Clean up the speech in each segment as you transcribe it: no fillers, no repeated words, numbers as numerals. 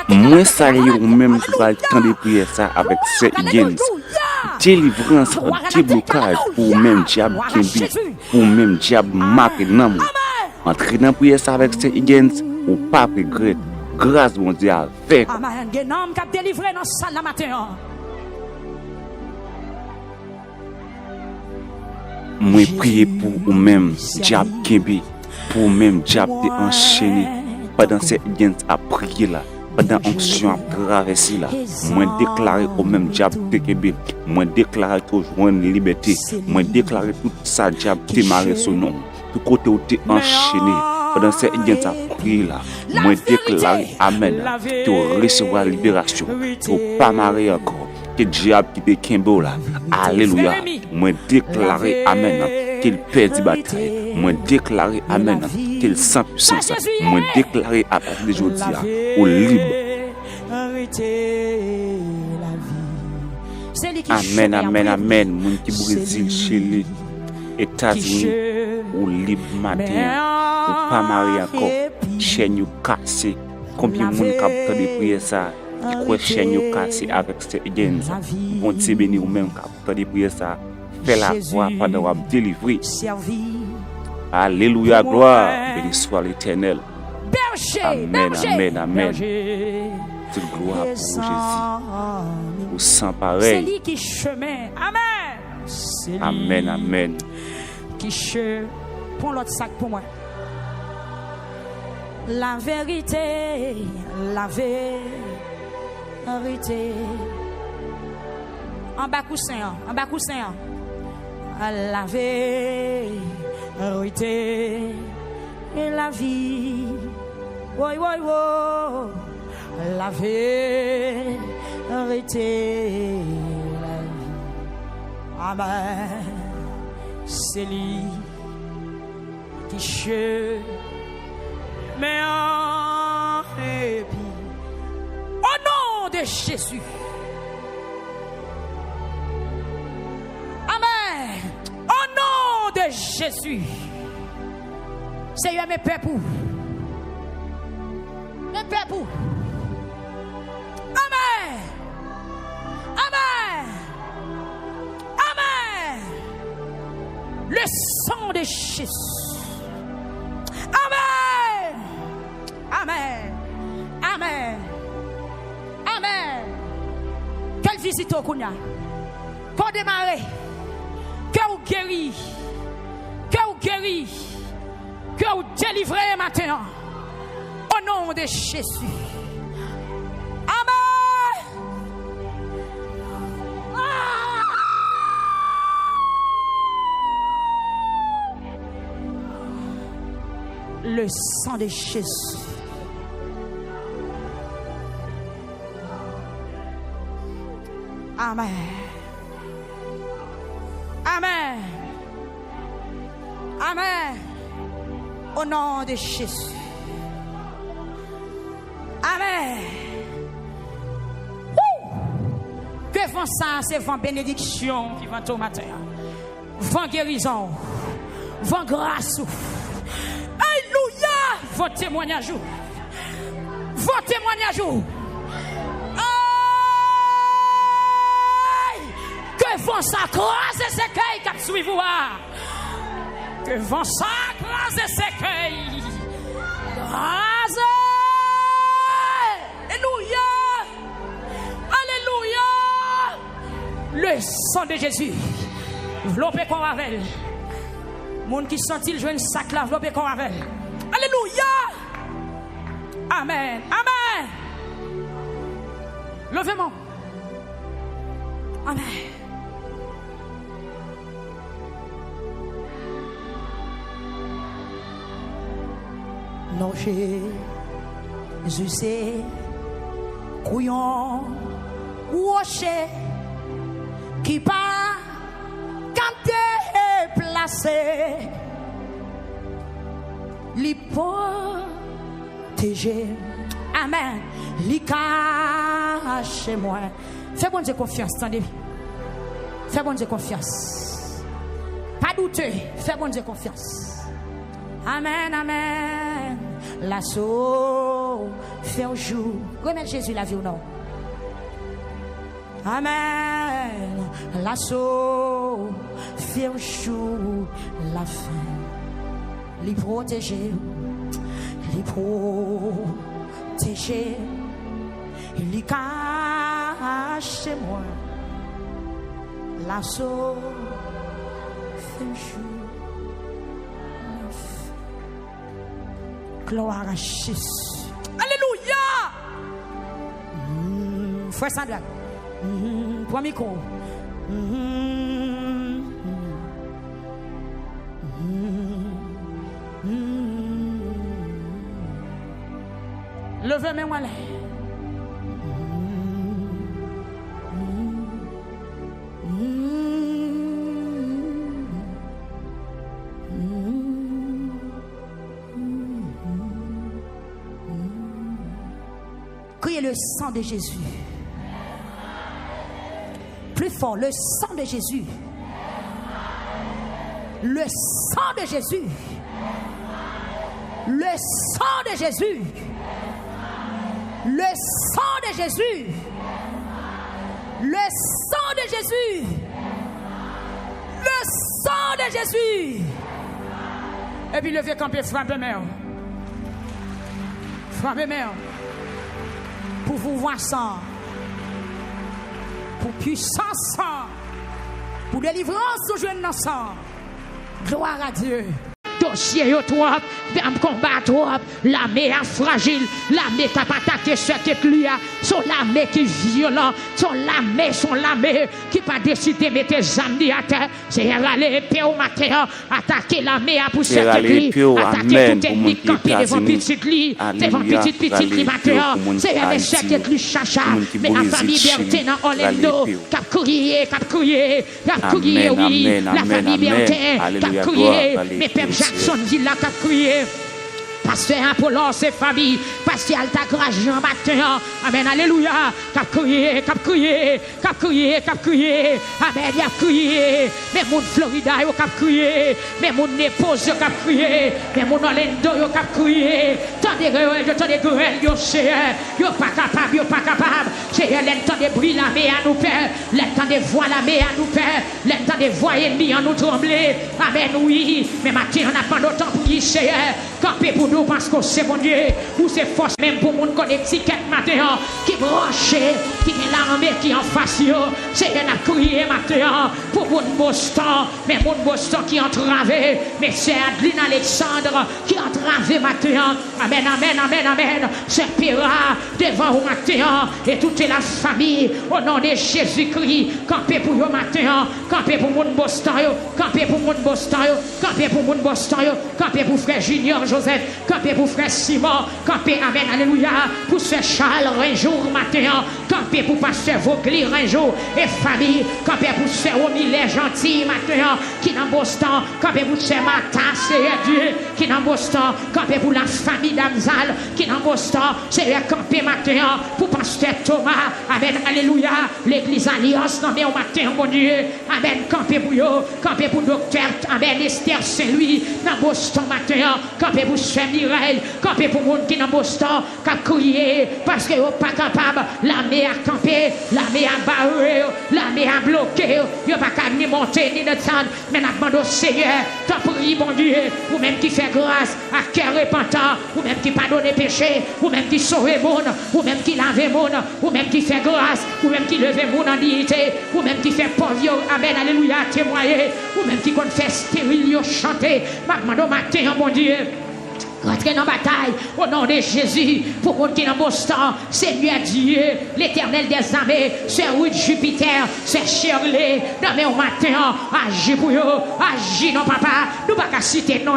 Moi, ça y est, même qui va attendre prier ça avec ces gens. Délivrance, déblocage, pour même diable qui pour même diable marqué dans moi. Entrer dans prier ça avec ces gens, ou pas regret. Grâce mon Dieu avec. Amen. Il y a un homme qui a délivré dans salle la matin. Moi prier pour vous-même, diable Kembe, pour vous-même diable de enchaîné pendant ces gens à prier là, pendant onction à traverser là. Moi déclarer au même diable de Kembe, moi déclarer toujours une liberté, moi déclarer tout ça diable démarrer son nom, tout côté où tu enchaîné pendant ces gens à prier là. Moi déclarer amen, tu recevoir libération, tu pas marier encore. Que diable qui te Kembe là, alléluia. Moi déclarer amen, qu'il perd la bataille. Moi déclarer amen, qu'il sans puissance. Moi déclarer à partir d'aujourd'hui au libre. Amen, amen, amen. Mon qui Brésil, Chili, États-Unis, au libre matin, ou pas marié encore, chaîne you cassé. Combien de monde capte de prier ça? Qui chaîne you cassé avec ces gens. Bon Dieu béni ou même capte de prier ça. Fais la voix pendant qu'on délivrer. Alléluia, gloire, béni soit l'Éternel. Amen, amen, amen. Toute gloire pour Jésus. Au sang pareil. C'est lui qui chemin. Amen. Amen, amen. Qui chemin. Prends l'autre sac pour moi. La vérité, la vérité. En bas coussin, en bas coussin. La vérité et la vie. Oui, oui, oui. La vérité et la vie. Amen. C'est lui qui chemin en répit. Au nom de Jésus. Amen. Au nom de Jésus. Seigneur, mes pères pour. Mes pères pour. Amen. Amen. Amen. Le sang de Jésus. Amen. Amen. Amen. Amen. Quelle visite au Kounia. Qu'on démarre. Que vous guéris. Que vous guéris. Que vous délivrez maintenant. Au nom de Jésus. Amen. Le sang de Jésus. Amen. Amen. Amen. Au nom de Jésus. Amen. Que vent ça, c'est vent bénédiction qui vent au matin. Vent guérison. Vent grâce. Alléluia. Vent témoignage. Vent témoignage. Que vent ça crase ses cailles qui suivent vous. Que vent ça crase ses cailles. Grâce. Alléluia. Alléluia. Le sang de Jésus. Vlopé qu'on avec. Monde qui sentit le joint sac là, vlopé qu'on avec. Alléluia. Amen. Amen. Levez-moi. Amen. Non, Jésus, c'est couillon, rocher, qui pas quand t'es placé, li protéger, amen, li cache moi. Fais bon Dieu confiance, attendez. Fais bon Dieu confiance. Pas douter, fais bon Dieu confiance. Amen, amen. L'assaut fait un jour. Remettre Jésus la vie ou non? Amen. L'assaut fait un jour la fin. Les protéger, les protéger, les cacher moi. L'assaut fait un jour la fin. Gloire à Jésus. Alléluia. Frère Sandra. Pour micro. Levez mes mains là. Criez le sang de Jésus. Plus fort, le sang de Jésus. Le sang de Jésus. Le sang de Jésus. Le sang de Jésus. Le sang de Jésus. Le sang de Jésus. Et puis levez camper, frappez mère. Frappez mère. Pour vous voir sang. Pour puissance, pour délivrance, au jeune sang. Gloire à Dieu. Dossier yo trop, d'âme combat trop, l'armée est fragile, l'armée qui a attaqué ce qui lui a, son l'armée qui est violent, son l'armée qui pas décidé de mettre des âmes à terre, c'est aller épée au matin, attaquer l'armée pour ce qui lui, attaquer toute technique campée devant petite lit, devant petite lit matin, c'est avec ce qui lui chacha, mais la famille Bertin dans Orlando, cap courir, oui, la famille Bertin, cap courir, mais Père Jackson dit là qu'a crié. Pasteur Apollon, ses familles, Pasteur Altagrage Jean matin. Amen, alléluia. Cap crié. Amen, il a crié. Mais mon Florida, il a crié. Mais mon épouse, il a crié. Mais mon Orlando, il a crié. Tant de grêle, il c'est pas capable. C'est l'entend de bruit la main à nous père. L'entend de voix la main à nous père. L'entend de voix ennemis à nous trembler. Amen, oui. Mais matin, on n'a pas d'autant pour y c'est. Campé pour nous parce que c'est mon Dieu. Ou c'est force même pour mon connectiquette matin. Qui branche, qui est l'armée qui en face. C'est un crié matin pour mon Boston. Mais mon Boston qui entravé. Mais c'est Adeline Alexandre qui entravé matin. Amen. C'est Pira devant vous matin. Et toute la famille au nom de Jésus-Christ. Campé pour vous matin. Campé pour mon Boston. Campé pour mon Boston. Campé pour mon Boston. Campé pour frère Junior Joseph. Campé pour frère Simon. Campé, amen, alléluia. Pour ce Charles un jour matin. Campé pour pasteur Vogli un jour. Et famille. Campé pour ce Omile gentil matin. Qui dans Boston. Campé pour ce Martin, c'est Dieu. Qui dans Boston. Campé pour la famille d'Amzal. Qui dans Boston. C'est campé matin. Pour pasteur Thomas. Amen, alléluia. L'église Alliance. Non, mais au matin, mon Dieu. Amen, campé pour yo. Campé pour docteur. Amen, Esther Saint-Louis. Dans Boston matin. Campé pour ce Mireille. Campé pour monde qui dans Boston. Cap crier. Parce que yo pas capable. L'armée a campé. L'armée a barré. L'armée a bloqué. Yo pas capable ni monter ni descendre. Mais n'a demandé au Seigneur. T'en prie, mon Dieu. Ou même qui fait grâce à cœur repentant. Ou même qui pardonne péché. Ou même qui sauve monde. Ou même qui lave monde. Ou même qui fait grâce. Ou même qui leve monde en dignité. Ou même qui fait pauvre. Amen, alléluia, témoigner. Ou même qui compte faire stérile, chanter. Ma demande au matin, mon Dieu. Rentrez dans la bataille au nom de Jésus pour qu'on qui dans Boston, Seigneur Dieu, l'éternel des armées, c'est Ruth Jupiter, c'est Shirley, dans au matin, agis pour eux, agis non papa, nous pas qu'à citer non,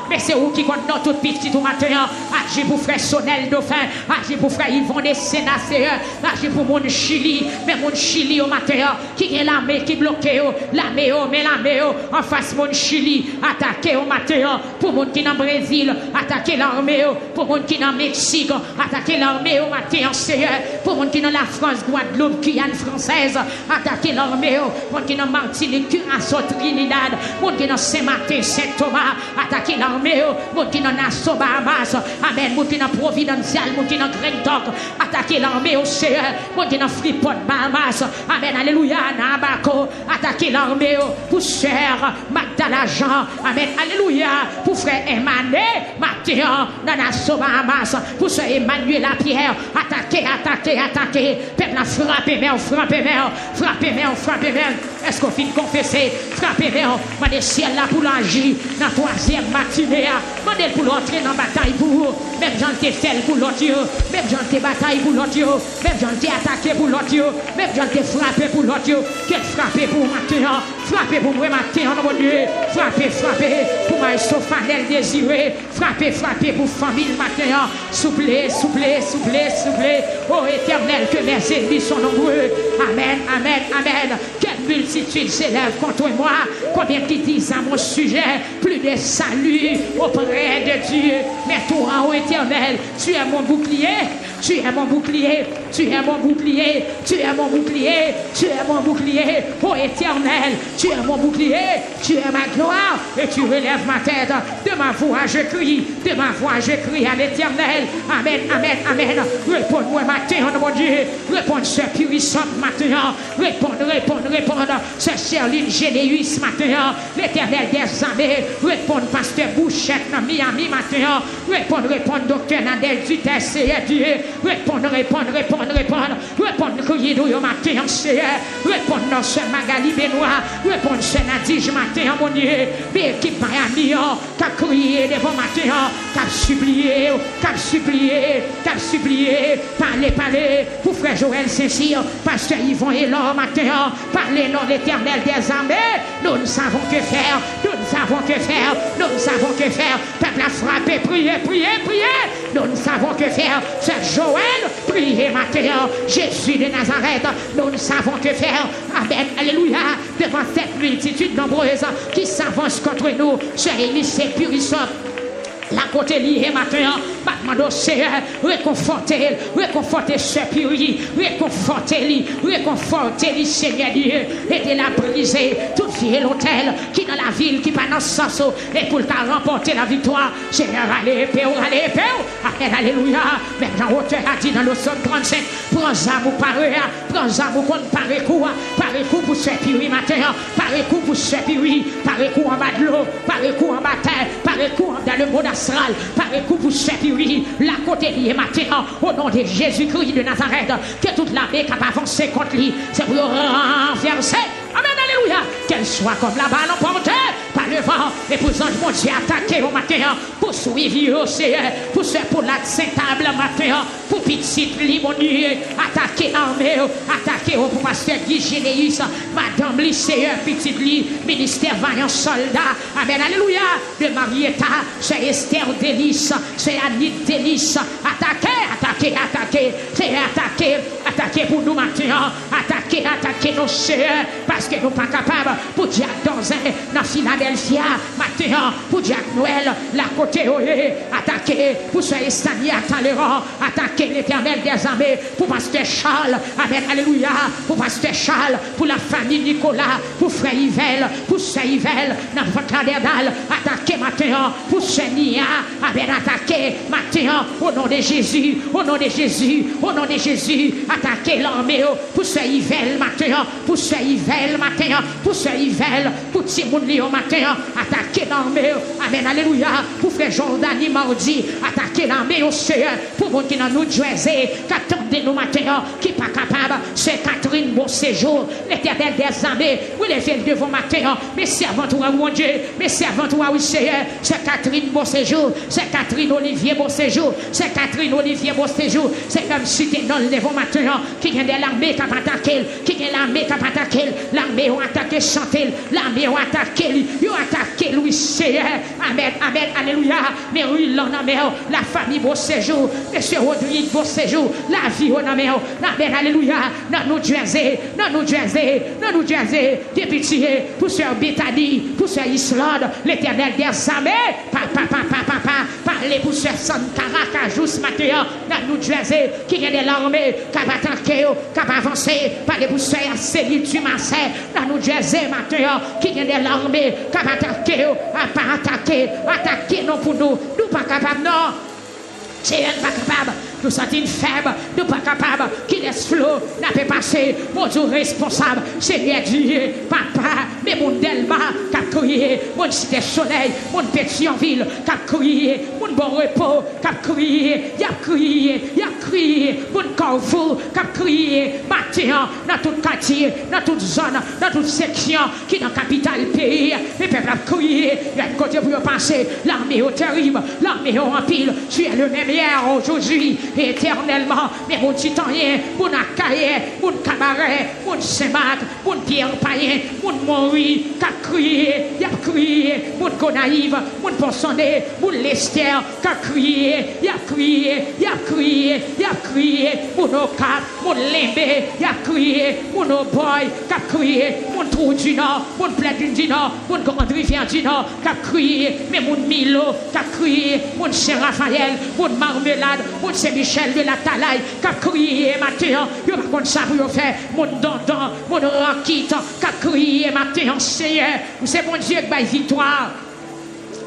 mais c'est où qui compte dans tout petit au matin, agis pour frère Sonel Dauphin, agis pour frère Yvon des Sénateurs, agis pour mon Chili, mais mon Chili au matin, qui est l'armée qui bloque, l'armée, mais l'armée en face mon Chili, attaqué au matin, pour mon qui dans Brésil, attaquer l'armée pour monde qui dans Mexique, attaquer l'armée au matin en Seigneur, pour monde qui dans la France, Guadeloupe, Guyane française, attaquer l'armée pour monde qui dans Martinique, Curaçao, Trinidad, monde qui dans Saint-Martin, Saint-Thomas, attaquer l'armée monde qui dans Nassau, Bahamas, amen, monde qui dans Providencial, monde qui dans Grand Talk, attaquer l'armée au Seigneur, monde qui dans Freeport, Bahamas, amen, alléluia, Nabaco, attaquer l'armée pour Sœur Magdala Jean, amen, alléluia, pour frère Emmanuel, Mathieu, dans Nassau, Bahamas, pour Sœur Emmanuel Pierre, attaquer, peuple a frappé, frappez, est-ce qu'on finit de confesser, frappez, mandez ciel là pour l'agir, dans la troisième matinée, mandez pour l'entrer dans la bataille pour vous, même j'en t'ai fait pour l'autre, même j'en t'ai bataille pour l'autre, même j'en t'ai attaqué pour l'autre, même j'en t'ai frappé pour l'autre, quel frappé pour maintenant, frappez pour moi maintenant, mon Dieu, frappez pour ma Sophanel désiré, frappez pour famille maintenant, souple, oh éternel, que mes ennemis sont nombreux, amen, quelle multitude s'élève contre moi, combien qui disent à mon sujet, plus de salut auprès de Dieu, mais toi, oh éternel, tu es mon bouclier, oh éternel, tu es mon bouclier, tu es ma gloire, et tu relèves ma tête, de ma voix je crie à l'éternel, amen, réponds-moi maintenant, mon Dieu, réponds ce puissant maintenant, réponds, ce Charline Généus maintenant, l'éternel des armées, réponds pasteur Bouchette dans Miami maintenant, réponds docteur Nadel du TCR Dieu, réponds, crier nous matin, Seigneur, réponds dans ce Magali Benoît, réponds ce Nadige matin, mon Dieu, l'équipe Miami, qui a crié devant matin, qui a supplié, parlez, pour frère Joël Saint-Cyr, pasteur Yvon et l'homme matin, parlez nom l'éternel des armées, nous ne savons que faire, peuple a frappé, priez, nous ne savons que faire, c'est Joël, priez matin, Jésus de Nazareth, nous ne savons que faire, amen, alléluia, devant cette multitude nombreuse qui s'avance contre nous, c'est Élysée Purissant. La côté liée maintenant, maintenant Seigneur, réconfortez ce puri, réconfortez-lui, Seigneur Dieu, aidez-la briser toute vie et l'hôtel qui dans la ville, qui pas dans ce sens, et pour t'a remporter la victoire, Seigneur, allez, amen, alléluia, même Jean Hauteur a dit dans le psaume 35, prends amour contre pareil coup pour ce puri matin, pareil coup pour ce puri, pareil coup en bas de l'eau, pareil coup en bas de terre, pareil coup dans le monde astral, pareil coup pour ce puri, la côté liée matin, au nom de Jésus-Christ de Nazareth, que toute l'armée qui a avancé contre lui, c'est pour le renverser. Amen, alléluia. Qu'elle soit comme la balle emportée par le vent et pour ange mon Dieu attaquer au matin, pour suivre au Seigneur, pour la sainte-table matin, pour petite li mon Dieu, attaquer l'armée, attaquer au pasteur Guy Généus, madame li Seigneur, petite li, ministère vaillant soldat. Amen, alléluia. De Marietta, c'est Esther Délice, c'est Annie Délice, attaquer pour nous maintenant, attaquer nos sœurs, parce que nous pas capables pour Jack Donzin dans Philadelphia matin, pour Jack Noël la côté attaquer pour ce Estania Talleyrand, attaquer l'éternel des armées pour pasteur Charles, amen, alléluia, pour pasteur Charles, pour la famille Nicolas, pour frère Yvel, pour sœur Yvel dans votre caderdal, attaquer matin pour ce Nia, amen, attaquer matin au nom de Jésus, attaquer l'armée pour ce Yvel matin, pour ce Yvel, pour Timoun Lyon matin, attaquer l'armée, amen, alléluia, pour frère Jordani mardi, attaquer l'armée au Seigneur, pour mon qui dans New Jersey, qu'attendez nous matin, qui pas capable, c'est Catherine Bon Séjour, l'éternel des armées, vous les faites devant matin, mes servantes, mon Dieu, mes servantes, oui Seigneur, c'est Catherine Bon Séjour, c'est Catherine Olivier Bon Séjour, c'est comme si tu es dans le devant matin, qui vient de l'armée qui a attaqué, l'armée a attaqué chanter, l'armée a attaqué, Louis Seigneur, amen, alléluia, mais oui, la famille Bon Séjour, monsieur Rodrigue Bon Séjour, la vie au amen, alléluia, dans New Jersey, dans New Jersey, de pitié pour Sœur Bethany, pour Sœur Islande, l'Éternel des armées, parlez pour Sœur Sankara, Kajou ce matin, dans New Jersey, qui vient de l'armée, qui va attaquer, qui va avancer, parlez pour Sœur Céline Dumassé, dans New Jersey, matin, qui vient de l'armée, qui va attaquer, attaquer non pour nous pas capables, non. C'est pas capable. Nous sommes faibles, nous pas capables. Qui laisse flot, n'a pas passé. Mon Dieu responsable, Seigneur Dieu, papa, mais mon Delma, qui a crié, mon cité soleil, mon Pétionville, qui a crié, mon bon repos, qui a crié, il a crié, mon Carrefour, qui a crié, matin, dans tout quartier, dans toute zone, dans toute section, qui est dans la capitale pays, les peuples ont crié, il y a un côté pour passer, l'armée au terrible, l'armée au empile, tu es le même hier, aujourd'hui, et éternellement, mais mon titanien, mon Akaye, mon cabaret, mon Semak, mon Pierre Païen, mon Mori, qui a crié, il a crié, mon Gonaïve, mon Ponsonné, mon Lester, qui a crié, il a crié, mon Okat, mon Lembe, il a crié, mon Oboy, qui a crié, mon Trou du Nord, mon Platine du Nord, mon Grande Rivière du Nord, qui a crié, mais mon Milo, qui a crié, mon Saint-Raphaël, mon Marmelade, mon Saint-Michel de la Talaï, qui a crié matin, je ne sais pas ça pour faire, mon Dondon, mon Rakit, qui a crié matin, Seigneur, c'est mon Dieu qui a victoire.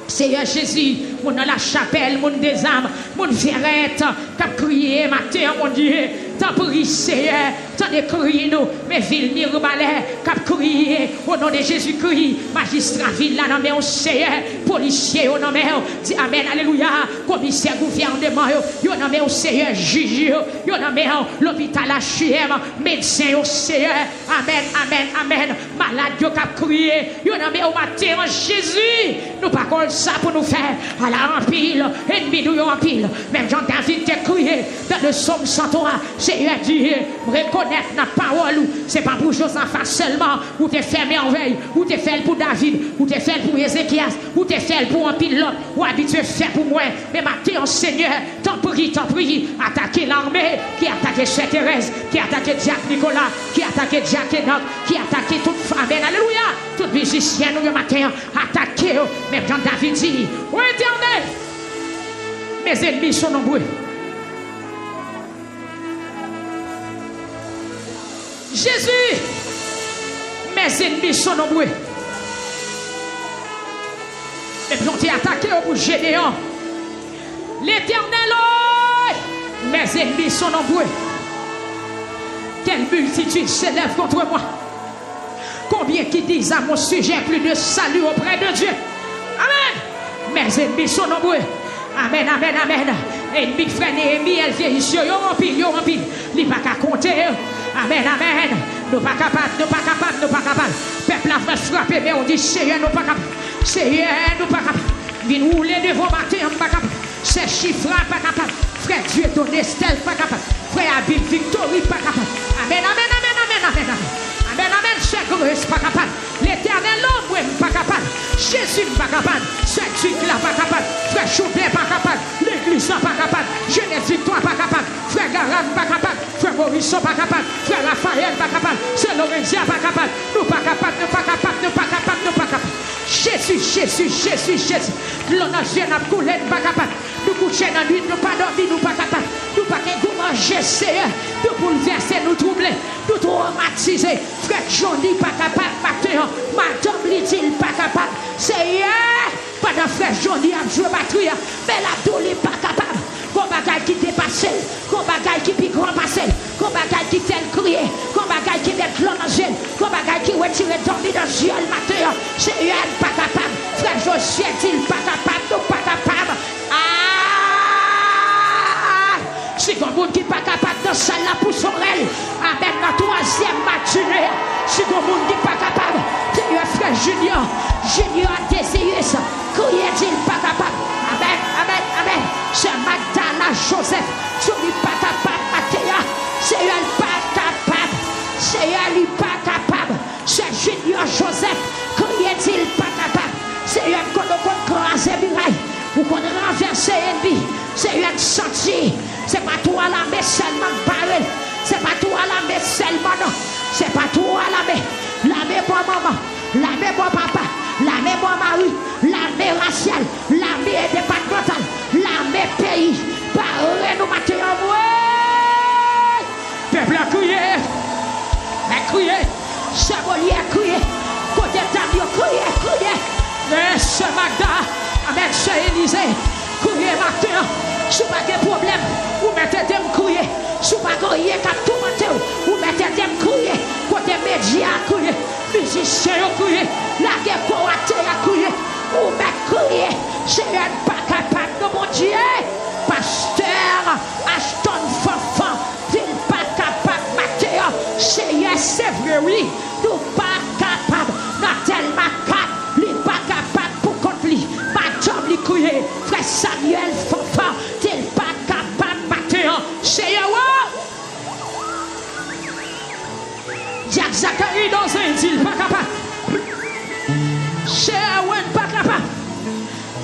Seigneur Jésus, mon dans la chapelle, mon des âmes, mon Vérette, qui a crié matin, mon Dieu, t'en prie Seigneur, t'en écrit nous, mes villes Mirbalais, qui a crié au nom de Jésus-Christ, magistrat ville là, non mais au Seigneur, policier, au nom mais dit Amen, Alléluia, commissaire gouvernement, yo non mais au Seigneur, juge, yo non mais l'hôpital HUM, médecin au Seigneur, Amen, Amen, Amen, malade, yo qui a crié, yo non mais au matin en Jésus, nous pas comme ça pour nous faire, à la rempile, ennemi nous en pile, même Jean-David t'a crié, dans le psaume 103, Seigneur Dieu, reconnaître notre parole, c'est pas pour Josaphat seulement, ou t'es fait merveille, ou t'es fait pour David, ou t'es fait pour Ézéchias, ou t'es fait pour un pilote, ou habitué fait pour moi, mais maintenant Seigneur, t'en prie, attaquer l'armée, qui a attaqué Chère Thérèse, qui a attaqué Jacques Nicolas, qui a attaqué Jacques Enoch, qui a attaqué toute femme, alléluia, toute musicienne, nous le matin, attaquer, même Jean-David dit, ô Éternel, mes ennemis sont nombreux. Jésus, mes ennemis sont nombreux. Et puis on t'est attaqué au bout Gédéon. L'Éternel, mes ennemis sont nombreux. Quelle multitude s'élève contre moi. Combien qui disent à mon sujet plus de salut auprès de Dieu. Amen. Mes ennemis sont nombreux. Amen, amen, amen. Ennemi frère Néhémie, elle vient ici, yo rempli. Il n'y a pas qu'à compter. Amen, amen. Nous pas capables. Peuple a fait frapper, mais on dit Seigneur, nous pas capables. Seigneur, nous pas capables. Viens rouler devant matin, nous pas capables. C'est chiffre, pas capable. Frère Dieu donné Estelle, pas capable. Frère Abib Victorie, pas capable. Amen, amen, amen, amen, amen, amen. Amen, amen, Chère Grace, pas capable. L'Éternel, l'homme, pas capable. Jésus, pas capable. Saint-Duc, là, pas capable. Frère Choupé, pas capable. L'église, pas capable. Genèse Victoire, pas capable. Frère Garan, pas capable. Frère Morisson, pas capable. Frère Raphaël, pas capable. Saint Laurentien, pas capable. Nous pas capable. Jésus. L'on a jeune à couler, pas capable. Nous coucher dans la nuit, nous pas dormir, nous pas capable. Nous pas qu'un manger, Seigneur. Nous bouleverser, nous troubler, nous traumatiser. Frère Johnny, pas capable. Madame Lydie, pas capable. Seigneur, pendant frère Johnny a joué batterie, mais la douleur pas capable. Qu'on bagaille qui dépasse, qu'on bagaille qui pique grand passé, qu'on bagaille qui tel crier, qu'on bagaille qui met clonagène, qu'on bagaille qui retire dormir dans le ciel matin. Seigneur, pas capable. Frère Josué, dit pas capable, nous pas capable. Si vous monde qui pas capable de ça là pour son rêve, avec la troisième matinée, si vous monde qui pas capable, Seigneur frère Junior Désirus, criez dit pas capable. Amen. C'est Magdala Joseph, tu n'es pas capable, Mathéa. Seigneur pas capable. Seigneur pas capable. C'est Junior Joseph, criez dit pas capable. Seigneur qu'on crase muraille, ou qu'on renverse ennemi. Seigneur senti. C'est pas toi la mais seulement parler. C'est pas toi la mais seulement non. C'est pas toi la mais. l'armée pour maman, l'armée pour papa, l'armée pour mari, l'armée raciale, l'armée départementale, l'armée pays. Parlez nous matin en moi. Peuple a crié, Chevalier a crié, côté d'Ami a crié, mais Magda, avec chez Élysée, crié matin, si pas de problème, vous mettez des crier, si pas de crier, qu'à tout matin, vous mettez des crier, côté média a crié, musicien a crié, la guerre coratée a crié, vous mettez crier, c'est pas capable de mon Dieu, pasteur, Ashton Fanfan, il pas capable de matin, c'est vrai, oui, nous pas capable, not tellement capable, il pas capable pour contre lui, madame lui crier, frère Samuel Fanfan, il pas capable de matin, c'est Jacques Zacharie dans un il pas capable. C'est pas capable.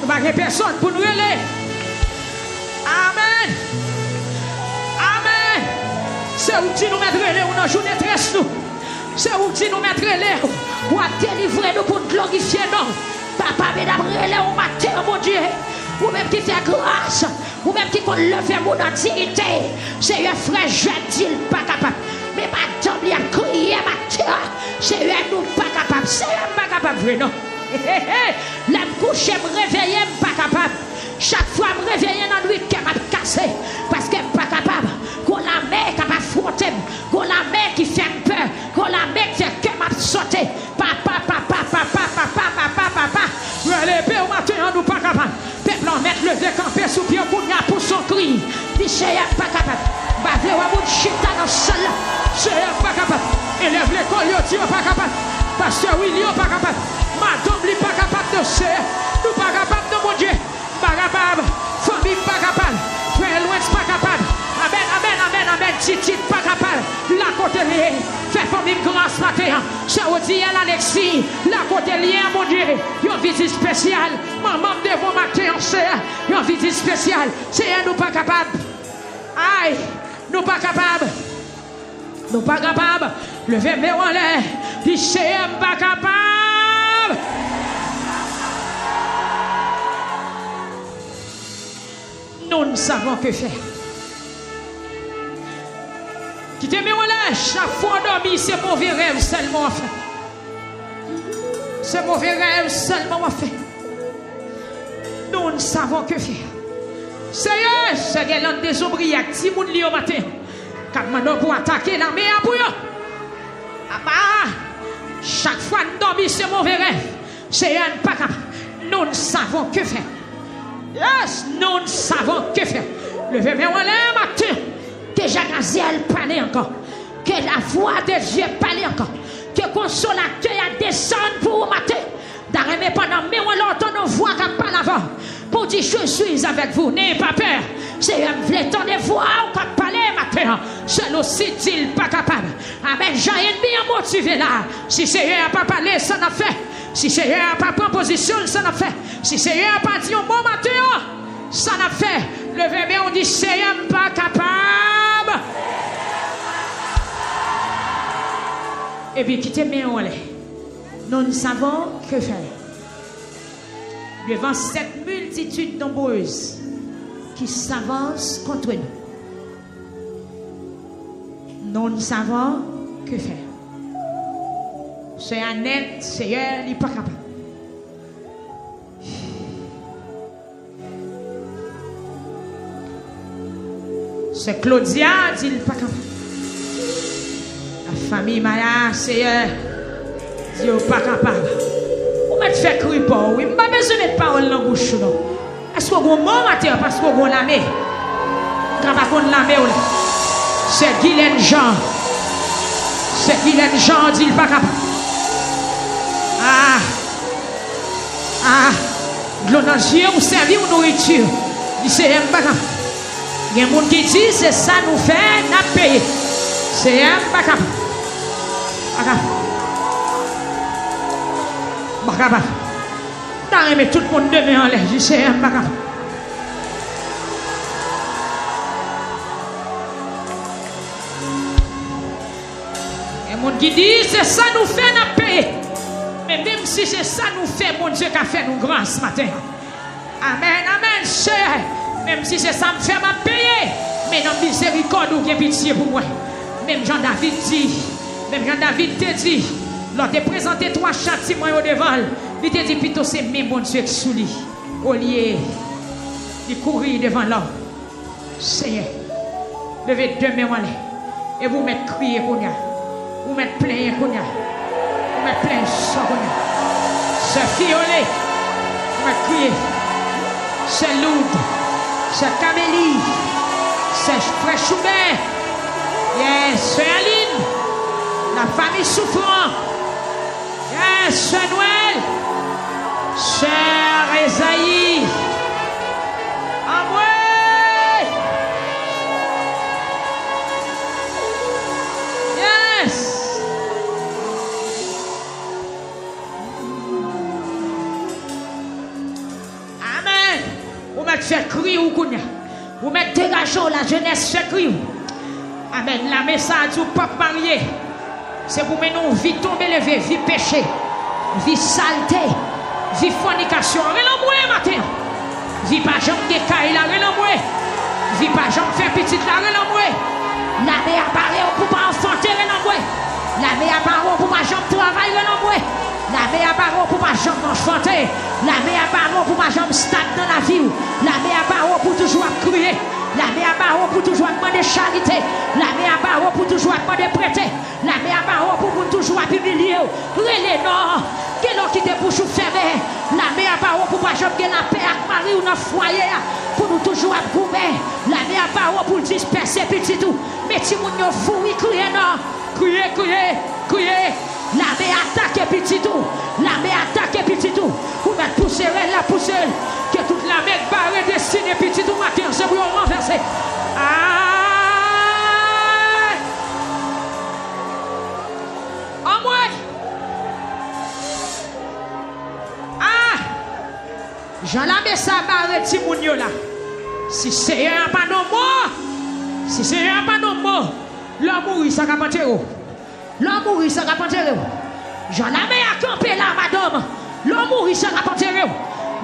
Nous n'avons personne pour nous relayer. Amen. Amen. C'est où tu nous mettre relais ou dans journée tresse nous. C'est où tu nous mettre relais ou à délivrer nous pour glorifier nous. Papa, mesdames, relais au matin, mon Dieu. Ou même qui fait grâce. Ou même qui peut lever mon dignité. C'est un frère jeune, il pas capable. Mais madame, il a crié, matin. C'est un nous pas capable. C'est un pas capable, vrai, non? La me coucher, me réveiller, pas capable. Chaque fois, me réveiller dans la nuit, qu'elle m'a cassé. Parce qu'elle n'est pas capable. Qu'on la met capable de frotter. Qu'on la met qui fait peur. Qu'on la met qui fait qu'elle m'a sauté. Papa. Relevez au matin, nous pas capable. Peuple en mettre le décampé sous pied pour son cri. Dit, c'est pas capable. Bavez à bout de chita dans le sol. C'est pas capable. Élève l'école, il n'est pas capable. Pasteur Willy, pas capable. Madame, il n'est pas capable de faire. Nous pas capable de mon Dieu. Pas capable. Famille, pas capable. Frère Loin, pas capable. Amen. Titi, pas capable. La côté liée. Fais famille grâce matin. Chaudi, Alexis. La côté liée, mon Dieu. Une visite spéciale. Maman, devant matin, c'est une visite spéciale. C'est nous pas capable. Aïe. Nous pas capable. Nous pas capable. Levez mes en l'air. Dis c'est pas capable. Nous ne savons que faire. Quittez mes en l'air. Chaque fois dormi, c'est mauvais rêve seulement à faire. C'est mauvais rêve seulement à faire. Nous ne savons que faire. Seigneur, c'est l'un des ouvriers qui moun li au matin. Quand maintenant pour attaquer l'armée à bouillon. Chaque fois nous dormons, c'est mauvais rêve. Seigneur, pas capable. Nous ne savons que faire. Yes, nous ne savons que faire. Levez-moi en l'air matin. Que Jacques parle encore. Que la voix de Dieu parle encore. Que consolateur a descendu pour vous matin. D'arrêter pendant mais on l'entend nos voix qui parlent avant. Pour dire je suis avec vous, n'ayez pas peur. C'est un vrai temps de voix qui parle matin. Seul aussi dit pas capable. Amen. J'ai bien motivé là. Si c'est n'a pas parlé, ça n'a fait. Si c'est n'a pas pris position, ça n'a fait. Si c'est n'a pas dit un bon matin, ça n'a fait. Levez bien, on dit c'est pas capable. Et puis quittez bien on est. Nous ne savons que faire. Devant cette multitude nombreuse qui s'avance contre nous, nous ne savons que faire. C'est un net, Seigneur, il n'est pas capable. C'est Claudia, il n'est pas capable. La famille Maya, Seigneur, il n'est pas capable. Vous m'avez fait crier pour oui, je n'ai pas besoin de mettre parole dans la bouche. Est-ce que vous avez un matin parce que vous avez la main? Vous avez la main. C'est Guylaine Jean. C'est Guylaine Jean, dit il n'est pas capable. L'onagien, vous servez une nourriture. Il c'est pas capable. Il y a des gens qui disent c'est ça nous fait, nous avons payé. C'est pas capable. Pas capable. T'as remis tout le monde demain en l'air. Je sais pas capable. Il y a des gens qui dit c'est ça nous fait n'a payer. Mais même si c'est ça nous fait, mon Dieu qui a fait nous grand ce matin. Amen, amen, cher. Même si c'est ça me fait m'a payer. Mais non miséricorde ou bien pitié pour moi. Même Jean-David dit, même Jean-David te dit, lors de présenter trois châtiments au devant, il te dit plutôt c'est même mon Dieu qui sous lui. Au lieu de courir devant l'homme. Seigneur, levez deux mains et vous mettez crier qu'on y a. Vous mettez plein qu'on y a. Vous mettez plein sang qu'on y a. C'est Fiolé. Vous mettez crier. C'est Loud. C'est Camélie. C'est Frère Choubert. Yes, c'est Aline. La famille souffrant. Yes, c'est Noël. Cher Esaïe. Amoué. Yes. Amen. Vous mettez fait crier ou qu'on y a. Vous mettez dégageant la jeunesse fait crier. Amen. La message du pape marié. C'est pour mener une vie tombée levée, vie péché, vie saleté, vie fornication. Relan-moi matin. Vie pas jambe de caille là, relan-moi. Vie pas jambe faire petite là, relan-moi. La mère apparaît pour pas enfanter, relan-moi. La mère apparaît pour pas jambe travailler, relan-moi. La mère apparaît pour pas jambe enfanter. La mère apparaît pour pas jambe stagner dans la vie. La mère apparaît pour toujours crier. La mère apparaît pour toujours demander charité. La mère apparaît pour toujours demander prêter. La mère apparaît pour toujours humilier. Relais non. Quel qui te bouche fermé. La mère apparaît pour pas jamais la paix avec Marie ou dans le foyer. Pour nous toujours gouverner. La mère apparaît pour disperser petit tout. Mais si vous ne fouillez, criez non. Criez, criez, criez. La mère attaque petit tout. La mère attaque petit tout. Vous mettez pousser la pousser. Que toute la mère barre destinée petit tout matin. C'est pour renverser. En moi. Jean la ça barre petit mounio là. Si c'est un pas non mort. Si c'est un pas non mort. L'homme mourit ça capante. L'homme mourit ça capante. Jean la a campé là madame. L'homme mourit ça capante.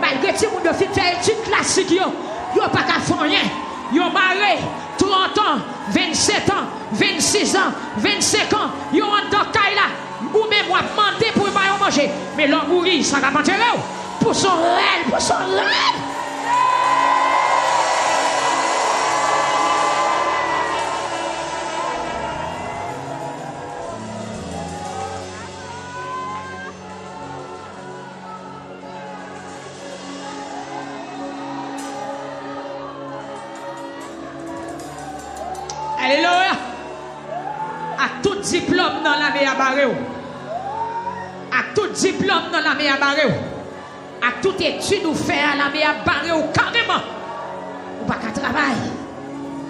Malgré tout le monde fait études classiques, yo pas qu'à faire rien. Yo maré 30 ans, 27 ans, 26 ans, 25 ans. Yo en dans caille là. Ou même moi demander pour pas manger. Mais l'homme mourit, ça va pas pour son rêve, pour son rêve. Alléluia. À tout diplôme dans la meilleure barre. À tout diplôme dans la meilleure barre. À toute étude ou fait à la meilleure barre carrément. Ou pas qu'à travail.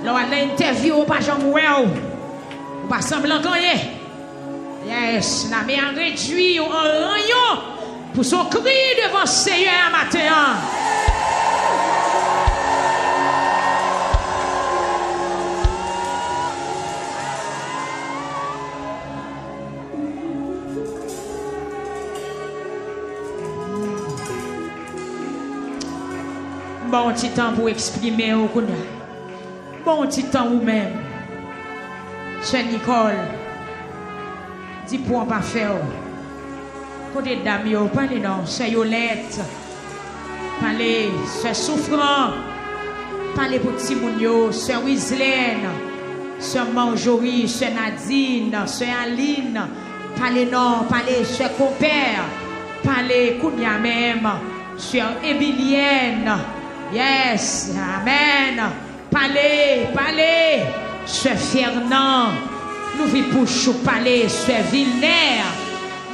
Là, à l'interview, ou pas jamais ou pas semblant gagner. Yes, la meilleure réduit en rayon pour son cri devant le Seigneur à matin. Bon petit temps pour exprimer au Kounia. Bon petit temps vous-même. Chère Nicole. Dis pour pas faire. Côté dame yo, parlez non, c'est Yolette. Parlez, c'est souffrant. Parlez pour petit moun yo, c'est Wislaine. C'est Marjorie, c'est Nadine, c'est Aline. Parlez non, parlez, c'est compère. Parlez Kounia même. C'est Emilienne. Yes, amen. Parlez, parlez, ce Fernand. Nous vivons pour chou parler, ce Villeneuve.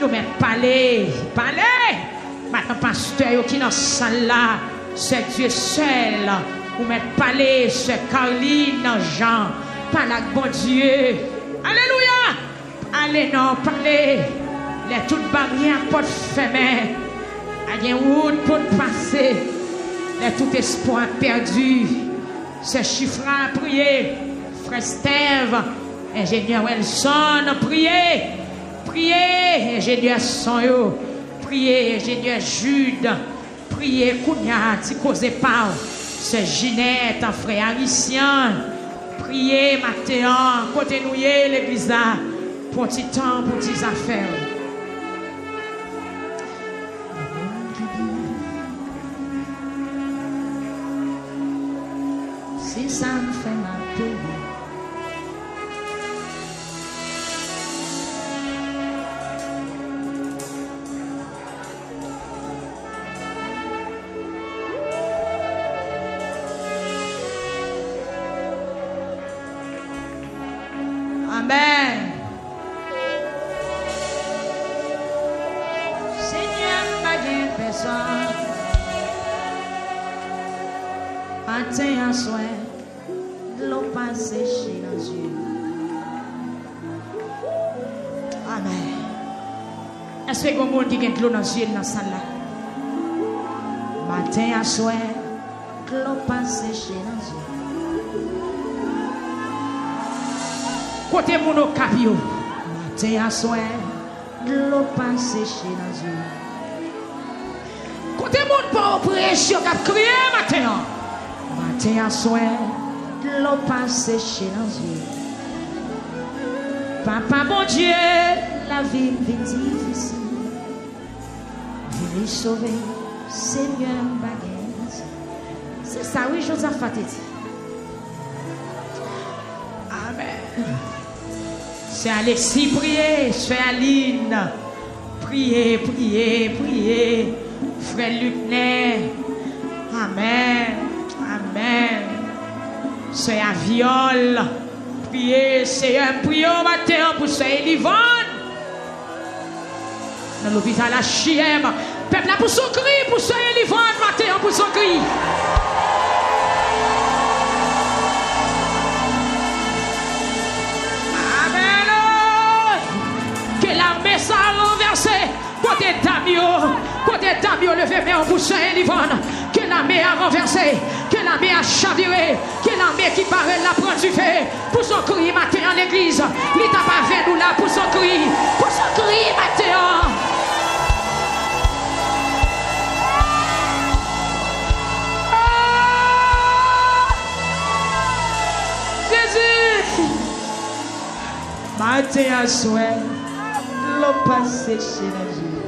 Nous mettons parler, parler. Maintenant, pasteur qui est dans la salle là, c'est Dieu seul. Nous mettons parler, ce Caroline, Jean. Parlez avec bon Dieu. Alléluia. Allez, non, parlez. Les toutes barrières pour fermer. Il y a une route pour passer. Et tout espoir perdu. Ce chiffre à prier. Frère Steve, ingénieur Wilson, priez. Priez, ingénieur Sonyo. Priez, ingénieur Jude. Priez, Kounia, ti cause par. C'est Ginette, un frère haïtien. Priez, Mathéan, côté nous l'église là. Pour petit temps, pour petites affaires. Si ça me fait ma peine. Amen. Seigneur, pas de personne. Matin en soin, l'eau pas séchée dans les yeux. Amen. Est-ce que vous avez monde qui a de l'eau dans les yeux dans la salle là? Matin en soin, l'eau pas séchée dans les yeux. Côté mon capio, matin à soir, l'eau pas séchée dans les yeux. Côté mon pas pression qui a crié matin. Matin à soir, l'eau pas séchée dans les yeux. Papa mon Dieu, la vie est difficile. Venez sauver, Seigneur baguette. C'est ça, oui, Josaphat dit. Amen. C'est Alexis, priez. C'est Aline. Priez, priez, priez. Frère Lucnet. Amen. Amen. C'est Aviol. Priez. C'est un prière matin pour c'est Livonne. Dans l'hôpital HM. Peuple là pour son cri. Pour c'est Livonne matin pour son cri. Ça a renversé côté Damio levé mais en bouche et Livonne que la mer a renversé, que la mer a chaviré, que la mer qui paraît la prend du feu pour son cri matin en l'église il t'a pas fait nous là pour son cri matin Jésus matin à soir l'eau pas séchée dans les yeux.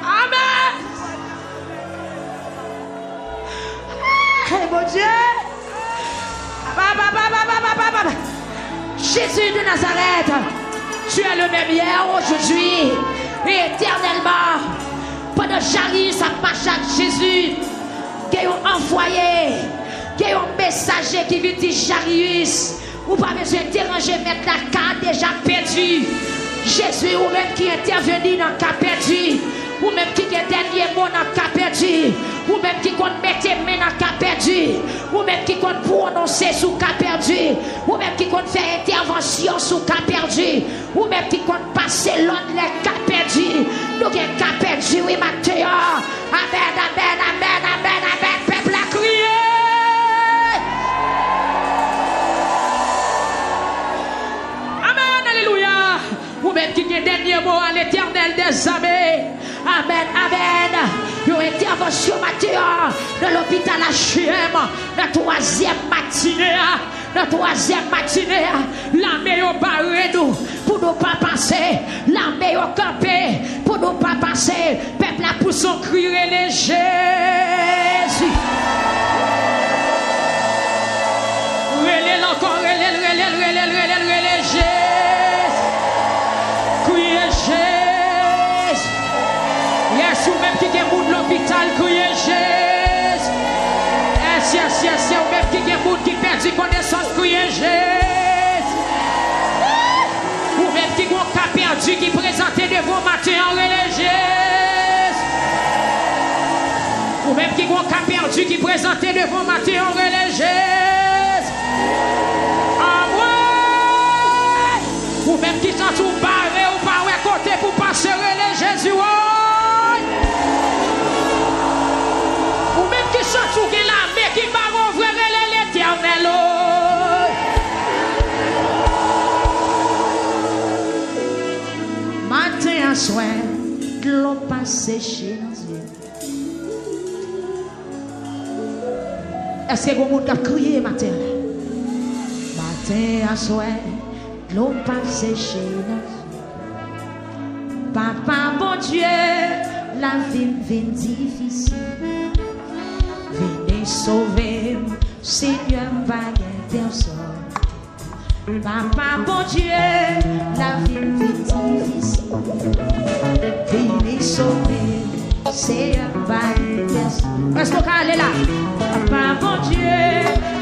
Amen. Hey, mon Dieu. Jésus de Nazareth, tu es le même hier, aujourd'hui et éternellement. Pendant Jairus, ça marche avec Jésus, qui a envoyé, qui a un messager qui veut dire Jairus, ou pas besoin de déranger, mettre la carte déjà perdue. Jésus, ou même qui intervenu dans le cas perdu, ou même qui est dernier mot dans le cas perdu, ou même qui compte mettre main dans le cas perdu, ou même qui compte prononcer sous le cas perdu, ou même qui compte faire intervention sous le cas perdu, ou même qui compte passer l'autre les cas perdus. Nous avons un cas perdu, oui, Matthieu. Amen, amen, amen, amen, amen, peuple a crié. Ou même qui est dernier mot à l'éternel des armées. Amen, amen. Une intervention matin dans l'hôpital HM. La troisième matinée. L'armée au barré nous pour nous pas passer. L'armée au campé pour nous pas passer. Peuple a pour son cri les Jésus. Relève encore, relève Jésus. Yes, ou même qui est moun l'hôpital, criez Jésus. Yes, ou même qui est moun qui perdu connaissance, criez Jésus. Ou même qui est cas perdu, qui présenté devant matin en religieuse. Ou même qui est cas perdu, qui présenté devant matin en religieuse. Ah ouais. Ou même qui sont tout barré ou pas à côté pour passer les Jésus. Ou même qui sont tout la main qui va ouvrir l'éternel. pas sécher dans yeux. Est-ce que vous avez crié matin? Matin à soir, l'eau pas sécher dans yeux. Papa, bon Dieu, la vie vient difficile. Venez sauver, Seigneur, pas personne. Papa, bon Dieu, la vie vient difficile. Venez sauver, Seigneur, pas personne. Est-ce qu'on peut aller là? Papa, bon Dieu,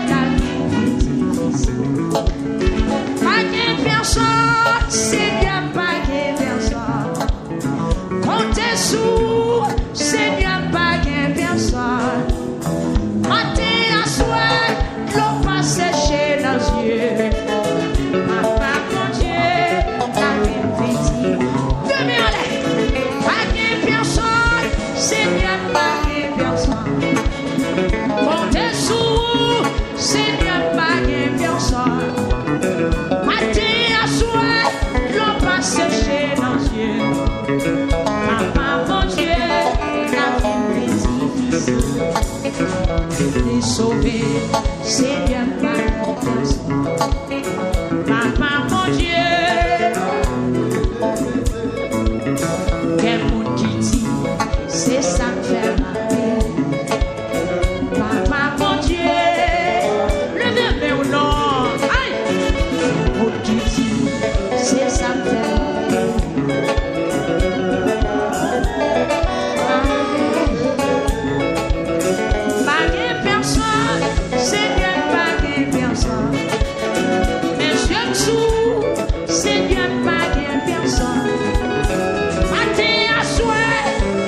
la vie vient difficile. Pas personne, Seigneur, pas personne. Comptez sur, Seigneur, pas personne. Matin à soir, l'eau pas sécher dans les yeux. Papa, mon Dieu, la vie vient. Demain, allez, pas personne, Seigneur, pas personne. Comptez sur, Seigneur, pas personne. Matin à soir, l'eau pas sécher dans les yeux. Papa, mon Dieu, la vie difficile. Les sauver, Seigneur, pas personne. Papa, mon Dieu, quel monde qui dit, c'est ça que fait ma paix. Papa, mon Dieu, levez-moi au nom. Aïe, monde qui dit, c'est ça que fait ma paix. Seigneur, pas de personne. Mais je joue, Seigneur, pas de personne. Matin à soir,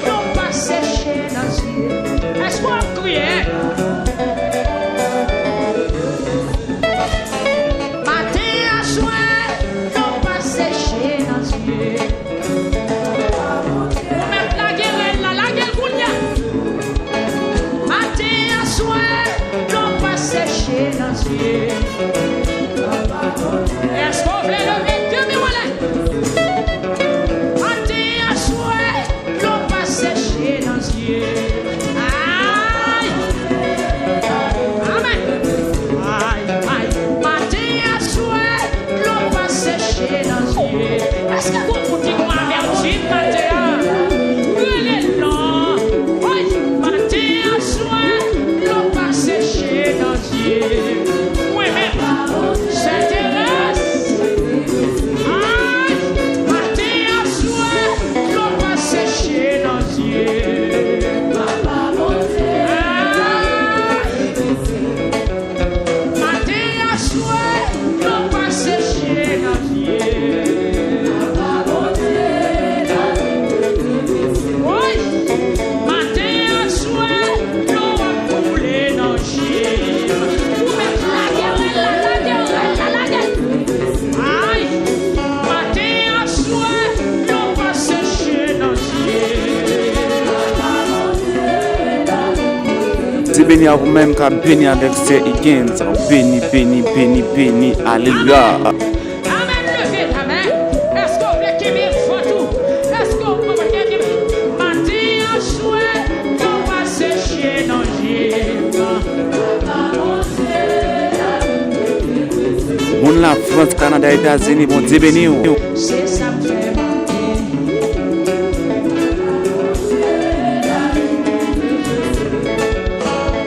non pas sécher dans les yeux. Est-ce qu'on crie? Matin à soir, non pas sécher dans les yeux. Pour mettre la gueule là, la gueule pour là. Matin à soir, sécher dans les yeux. Est-ce qu'on veut lever que mes mollets? Matin à soir, l'eau pas sécher dans les yeux. Aïe! Amen! Aïe, aïe! Matin à soir, l'eau pas sécher dans les yeux. Est-ce que vous pouvez dire qu'on a averti matin? Prenez l'eau. Aïe! Matin à soir, l'eau pas sécher dans les yeux. Oui, mais c'est terrasse. Aïe! Matin à soir, l'eau pas sécher dans les yeux. Papa, mon Dieu. Matin à soir, l'eau pas sécher dans les yeux. Papa, mon Dieu. Oui! Matin à soir, l'eau a coulé dans les yeux. Aïe, matin à soir, l'eau va sécher dans les yeux. C'est béni à vous-même, car béni avec ces Higgins. Béni, béni, béni, béni. Alléluia. Amen, levez ta main. Est-ce qu'on veut qu'il me faut tout? Est-ce qu'on peut me dire matin à soir, l'eau va sécher dans les yeux. Mon la France, Canada, États-Unis, bon Dieu béni. C'est ça que fait ma paix.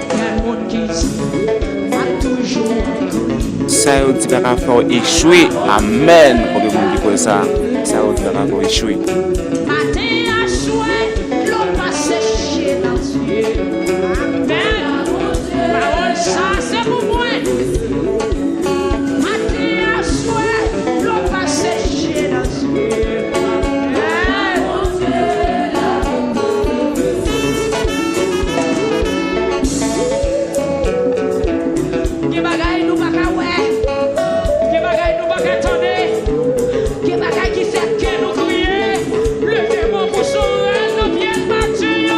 Quel monde qui dit, va toujours crier. Ça y est, tu vas faire échouer. Amen. Combien de monde dit quoi ça? Ça y est, tu vas faire échouer. Matin à soir, l'eau va sécher dans les yeux. Amen. Parole ça, c'est pour moi. Matin à soir, l'eau va sécher dans les yeux. Amen. Qui bagaille nous pas qu'à ouais. Qui bagaille nous pas qu'à attendre. Qui bagaille qui fait que nous crier. Levez-moi pour sauver nos pieds battus.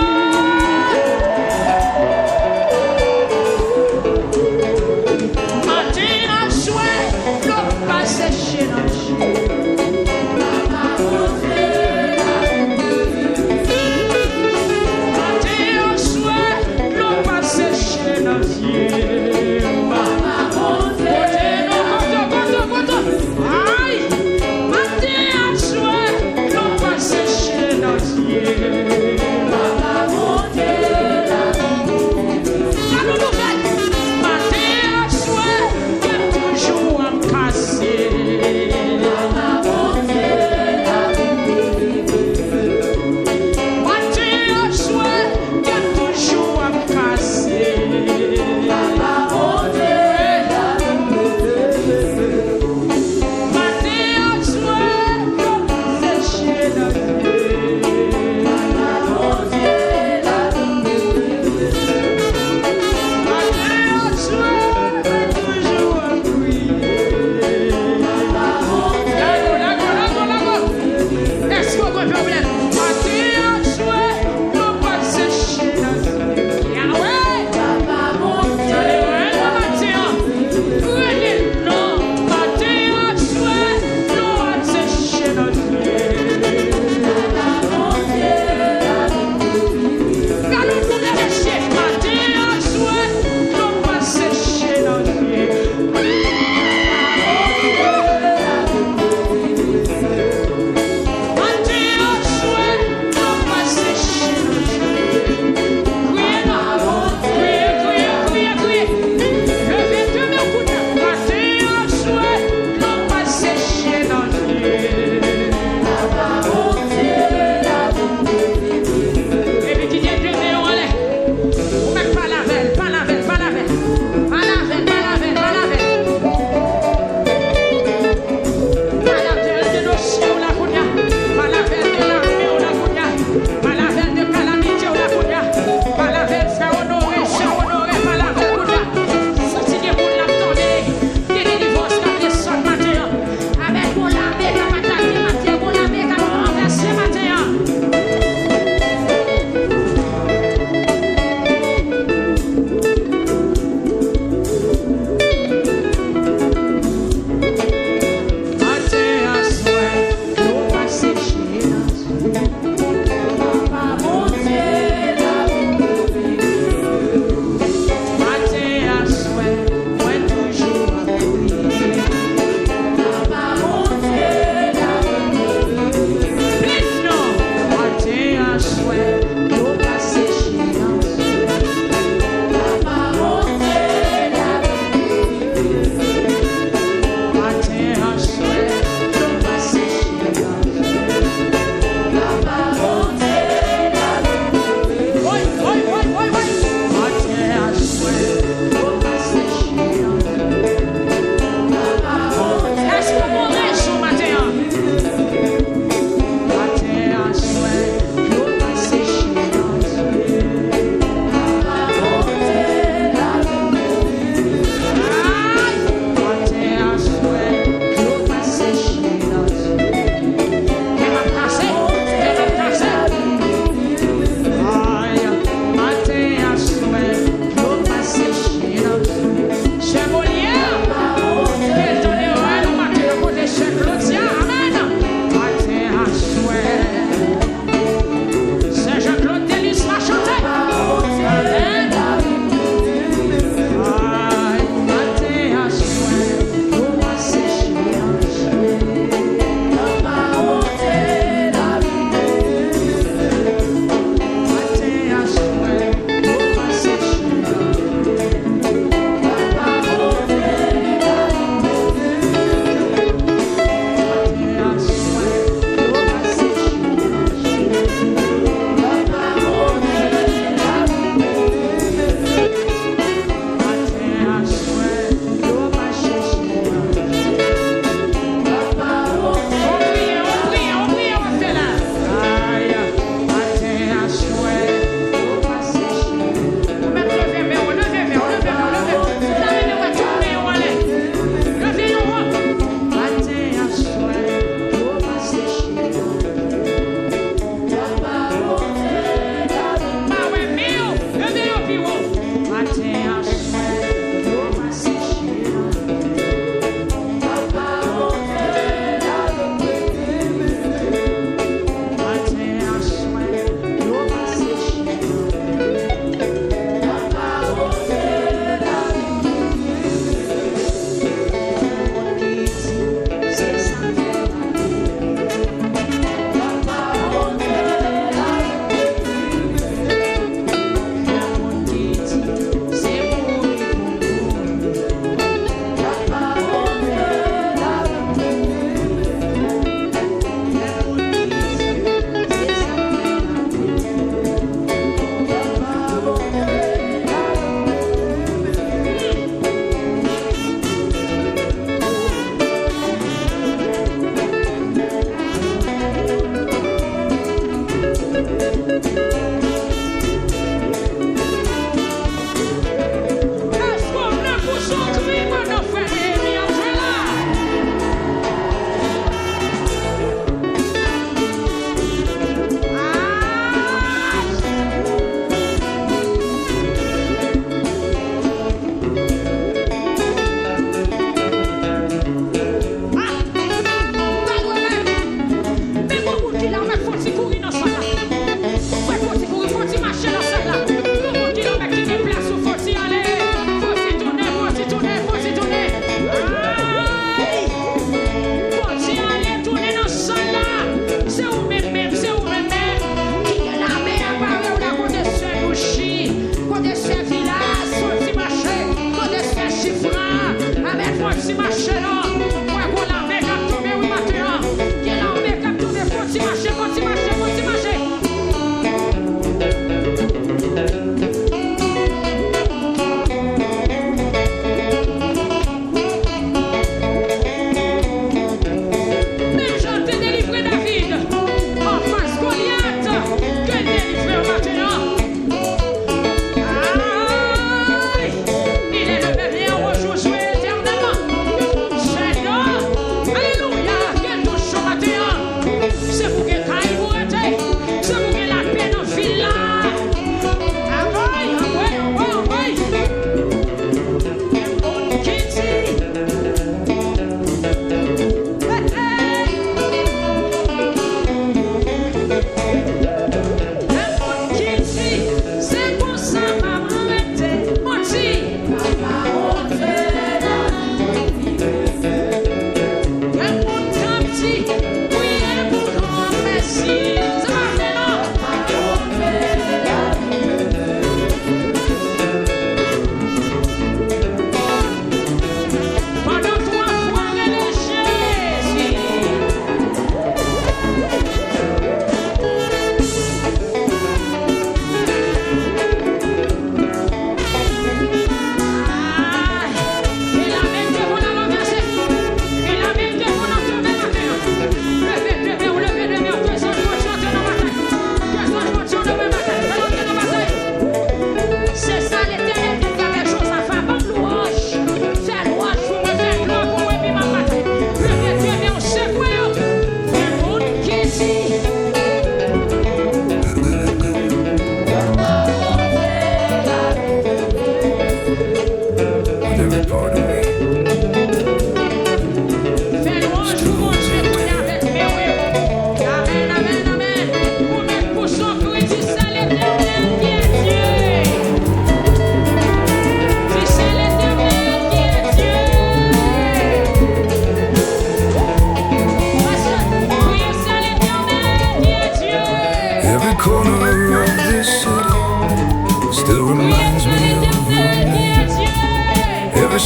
Papa,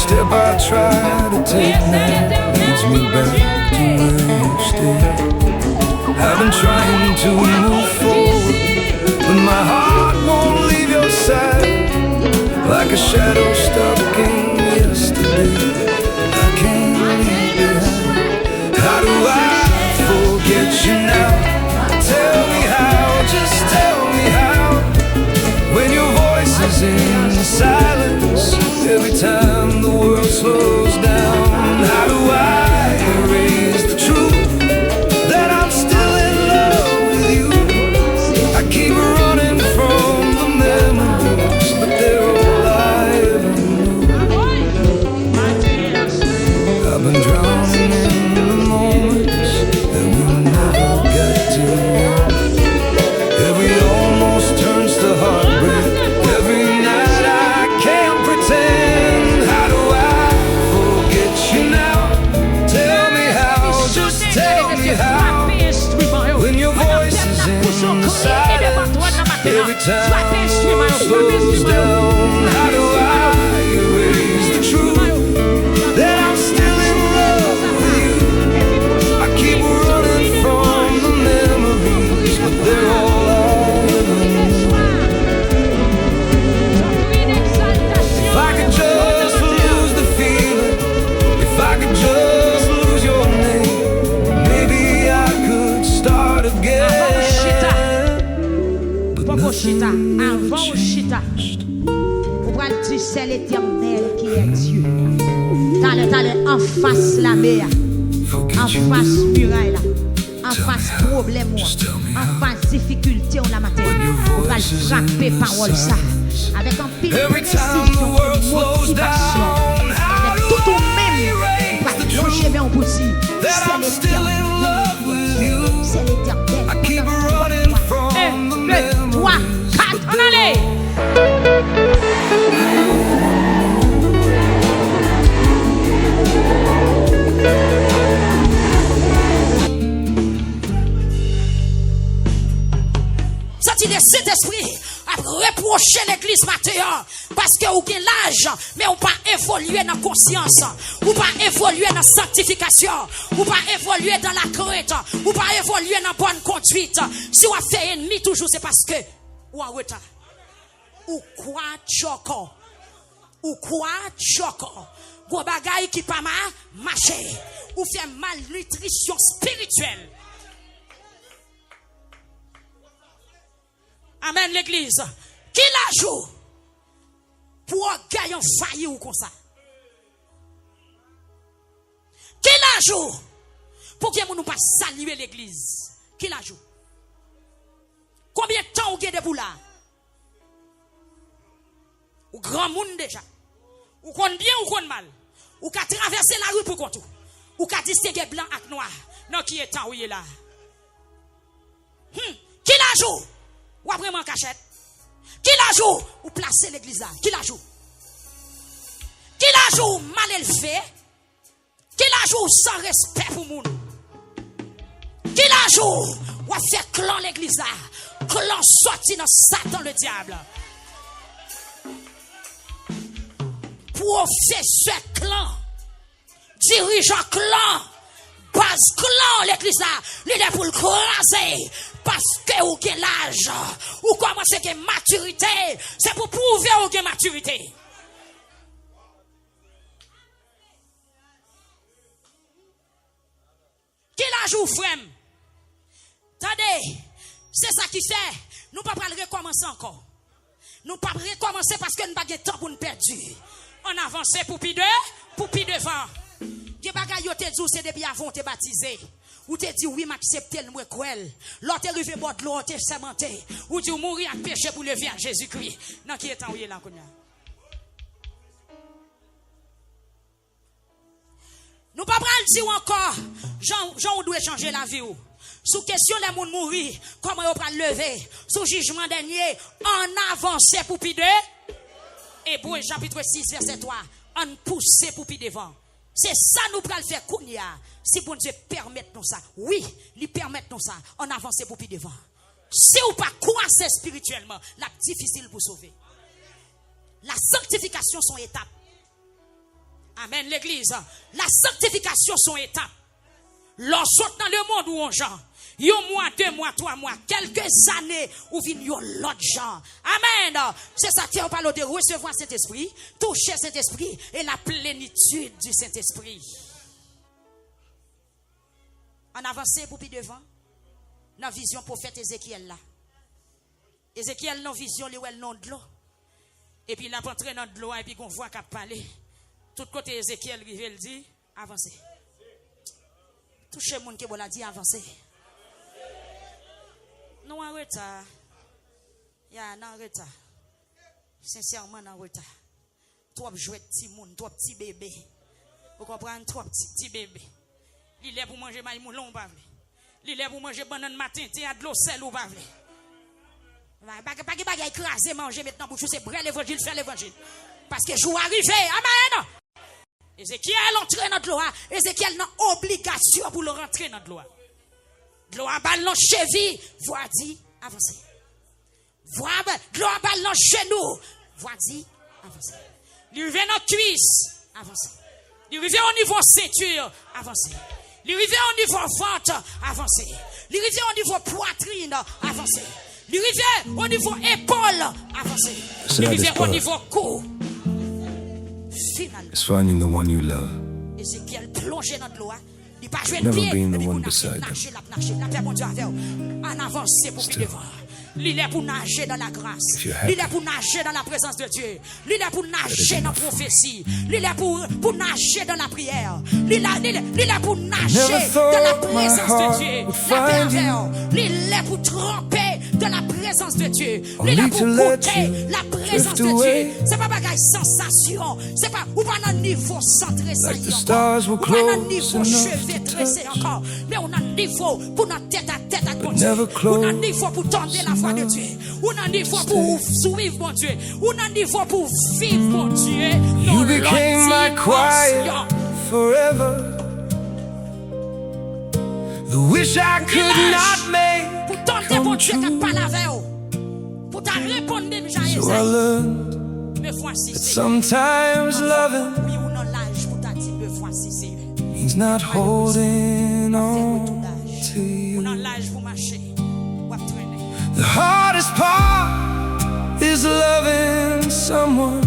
step I try to take now leads me back to where you stay. I've been trying to move forward, but my heart won't leave your side. Like a shadow stuck in yesterday, I can't leave behind. How do I forget you now? Tell me how, just tell me how. When your voice is in silence, every time the world slows down. How do I erase the truth that I'm still in love with you? I keep running from the memories, but they're all I ever knew. I've been drowning in the moments that we never got to know. Every almost turns to heartbreak. Every night I can't pretend. How do I forget you now? Tell me how, just tell me how. When your voice is in the silence, every time the world slows down. How do I erase the truth that I'm still in love with you? I keep running from the memories, but they're all I ever knew. If I could just lose the feeling, if I could just lose your name, maybe I could start again. But nothing Avant Chita, vous pourrez dire c'est l'Éternel qui est Dieu. T'as en face la mer, en face muraille là, en face problème, en face difficulté on la matin. On va frapper parole ça avec un pile de précision, motivation, avec tout au même. On va plonger bien au bout c'est l'Éternel. C'est l'Éternel. I keep running from the 1, 2, 3, 4, on allait. Sorti de cet esprit à reprocher l'église matin parce que vous avez l'âge mais vous pas évoluer dans la conscience, vous pas évoluer dans la sanctification, vous pas évoluer dans la crainte, vous pas évoluer dans la bonne conduite. Si vous fait ennemi toujours c'est parce que ou en retard ou quoi choco ou quoi choco gros bagaille qui pas marcher ou fait malnutrition spirituelle. Amen l'église. Qui la joue pour gagner un failli ou comme ça? Qui la joue pour que nous pas saluer l'église? Qui la joue? Combien de temps vous avez pour là? Ou grand monde déjà? Ou qu'on bien ou qu'on mal? Ou qu'à traverser la rue pour qu'on tout? Ou qu'à distinguer blanc et noir? Non, qui est temps où il est là? Qui la joue? Ou vraiment cachette? Qui la joue? Ou placer l'église là? Qui la joue? Qui la joue mal élevé? Qui la joue sans respect pour moun? Qui la joue? Ou a fait clan l'église là? Clan sorti dans Satan le diable. Professeur clan, dirigeant clan, base clan l'église là, l'idée pour le croiser. Parce que vous avez l'âge, ou commencez à avoir maturité, c'est pour prouver que vous avez maturité. Qui l'âge ou frère? Attendez, c'est ça qui fait, nous ne pouvons pas recommencer encore. Nous ne pouvons pas recommencer parce que nous n'avons pas de temps pour nous perdre. On avance pour pi devant. Qui bagaille yo te dit c'est depuis avant te baptisé. Ou te dit oui m'accepter le moi cruel. L'autre arrivé bord de l'eau te sermenté. Ou dit mourir en péché pour lever à Jésus-Christ. Dans qui est en là konya. Nous pas pral dire encore Jean doit changer la vie ou. Sous question les moun mourir, comment on pral lever sous jugement dernier en avancer pour pi de Hébreux chapitre 6 verset 3 en pousser pour pi devant. C'est ça nous pral faire kounya. Si bon Dieu permet nous ça. Oui, lui permet nous ça. On avance pour pi devant. Si ou pas croiser spirituellement, la difficile pour sauver. La sanctification son étape. Amen, l'église. La sanctification son étape. Lorsqu'on dans le monde où on genre, un mois, 2 mois, 3 mois, quelques années, ou vient l'autre genre. Amen. C'est ça qui on parle de recevoir cet esprit, toucher cet esprit et la plénitude du Saint-Esprit. En avancé pour plus devant, dans la vision prophète Ézéchiel là. Ézéchiel dans la vision, il est non de l'eau. Et puis il a entré dans de l'eau et puis qu'on voit qu'il parler. Tout côté Ézéchiel, il dit, avancez. Touchez le monde qui vous dit, avancez. Nous en retard. Il y a un retard. Sincèrement, en retard. Trop jouer petit monde, trop petit bébé. Vous comprenez? Trop petit bébé. Il est pour manger maï moulon, pas vrai. Il est pour manger banane matin, il y a de l'eau sel ou pas vrai. Pas écraser manger maintenant pour c'est vrai l'évangile, faire l'évangile. Parce que je vais arriver. Amen. Ézéchiel entre dans l'eau. Ézéchiel n'a obligation pour le rentrer dans l'eau. L'eau a balle dans cheville, voix dit avancez. L'eau a balle dans genou, voix dit avancez. Il revient dans cuisse, avancez. Il revient au niveau ceinture, avancez. Il revient au niveau ventre, avancez. Il revient au niveau poitrine, avancez. Il revient au niveau épaule, avancez. Il revient au niveau cou. It's finding the one you love. Ézéchiel plongé dans l'eau. Il pas joué Never pied. been the one beside La paix mon Dieu avec vous. En avance pour plus devant. Il est pour nager dans la grâce. If you're happy, Il est pour nager dans la présence de Dieu. Il est pour nager dans la prophétie. Il est pour nager dans la prière. Il est pour nager dans la présence de Dieu. La paix avec vous. Il est pour tremper dans la présence de Dieu. Il est pour goûter la présence de Dieu. C'est pas bagaille sensation. C'est pas ou pas dans niveau centré ça like the stars were ou pas dans close niveau enough cheveux to tressé touch, encore. Mais on a un niveau pour notre tête à tête avec mon Dieu. never On a un close niveau pour tendre la voix de Dieu. On a un niveau pour suivre mon Dieu. On a un niveau pour vivre mon Dieu. You became my quiet forever. The wish I could not make pour tendre mon Dieu qui parle avec vous. Pour te répondre déjà so I Esaïe. learned Me voici that c'est. sometimes loving Oui, on a l'âge pour te dire me voici c'est. means not holding on to On a you. l'âge pour marcher. Ou à traîner. The hardest part is loving someone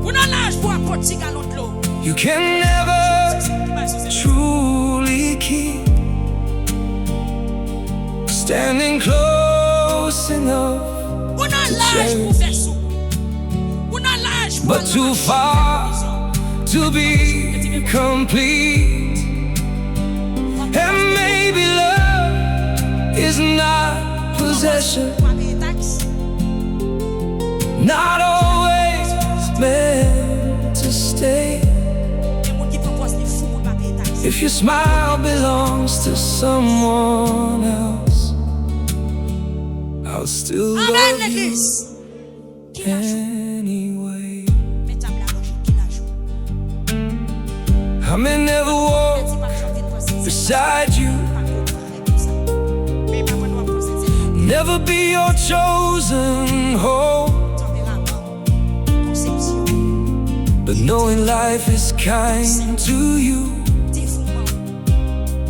On a l'âge pour apporter galon de l'eau. you can never truly keep. Standing close enough, On a l'âge pour faire sous. On a l'âge pour but too far to be complete. And maybe love is not possession, not always meant to stay. If your smile belongs to someone else, I'll still Amen, love you l'église. Qui la joue? anyway. Mettez la logique, qui la joue? I may never walk Dis pas que j'en viens de voir cette beside you, pas que tu ferais comme ça. Mais pas moi, nous, pour cette never be your chosen hope. tempérament, conception, But knowing life is kind to you dévouement,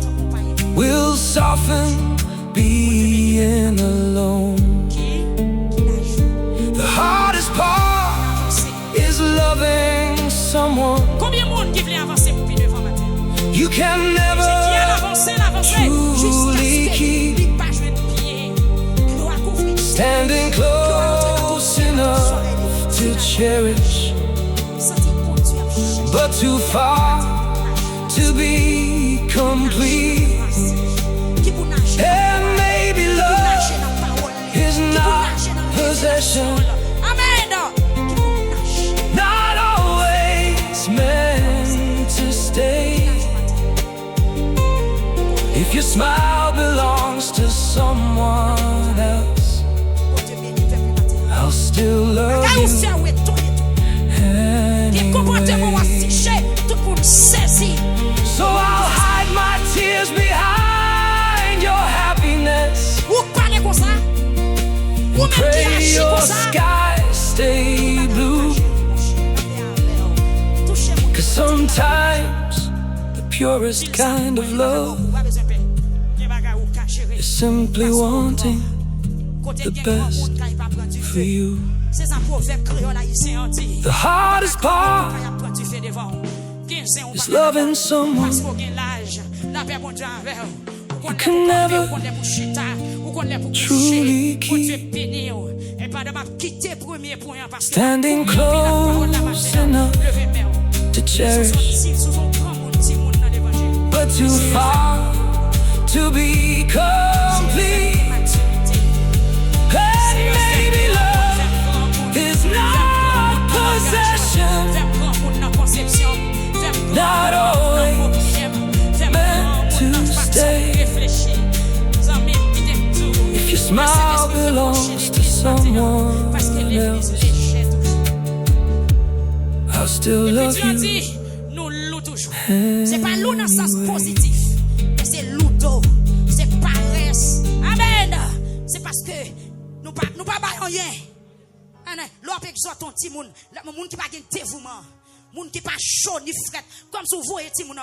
ton compagnon. will soften being alone. Qui la joue? The hardest part Avancez. is loving someone Combien de monde qui voulait avancer pour plus devant matin? you can Qui never a avancé, truly jusqu'à ce keep. qu'il n'y ait pas joué de pied. Gloire couvrir. Standing close enough to cherish, Senti pour Dieu à chercher. but too far to be complete. Qui pour nager. And maybe Qui pour love nager dans la parole. is Qui pour not nager dans la possession, Amen. Qui pour nager. not always meant to stay. If your smile belongs to someone else, Oh, Dieu béni, peuple matin. I'll still love Quand you vous faites, ouais, tout est tout. Qui comportement anyway. affiché, tout le monde saisit. So I'll hide my tears behind your happiness, Ou parlez comme ça. Ou même qui pray agit your comme ça. skies stay blue, Touchez-moi. 'cause Sometimes the purest kind of love is simply wanting the best for you. The hardest part is loving someone you can never truly keep. Standing close enough to cherish, but too far to be complete. And maybe love is not possession, not always meant to stay. If your smile belongs to someone else, I'll still love you. C'est pas loup dans le sens positif, mais c'est louto, c'est paresse. Amen. C'est parce que nous pas rien. L'autre exhorte ton petit monde, le monde qui pas gain dévouement, monde qui pas chaud ni fret, comme si vous voyez petit monde,